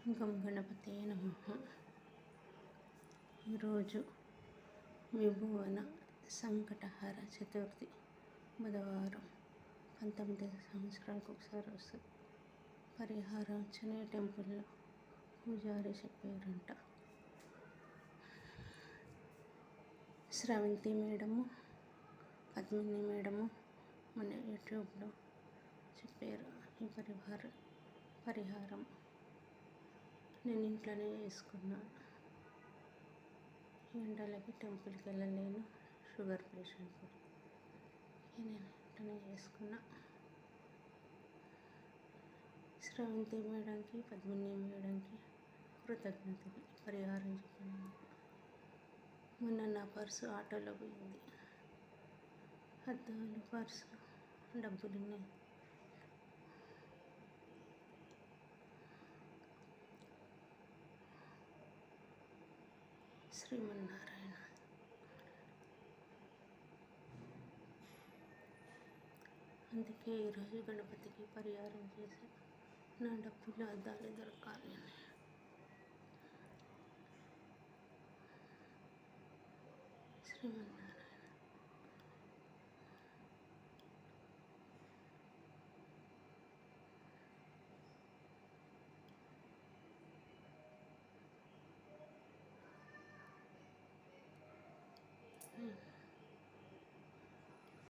గం గణపతే నమః. ఈరోజు విభువన సంకటహర చతుర్థి, బుధవారం. 19 సంవత్సరాలకు ఒకసారి వస్తుంది. పరిహారం చెన్నై టెంపుల్లో పూజారి చెప్పారంట. స్రవంతి మేడము, పద్మిని మేడము మన యూట్యూబ్లో చెప్పారు. ఈ పరిహారం నేను ఇంట్లోనే చేసుకున్నాను. ఎండలకి టెంపుల్కి వెళ్ళలేను, షుగర్ పేషెంట్. నేను ఇంట్లోనే చేసుకున్నా. స్రవంతి మేడంకి, పద్మిని మేడంకి కృతజ్ఞతలు. పరిహారం చెప్పాను. మొన్న నా పర్సు ఆటోలో పోయింది. అద్దాలు, పర్సు, డబ్బులు ఉన్నాయి. శ్రీమన్నారాయణ. అందుకే ఈరోజు గణపతికి పరిహారం చేసి నా డబ్బులు, అద్దాలు దొరకాలి. శ్రీమన్నారాయణ.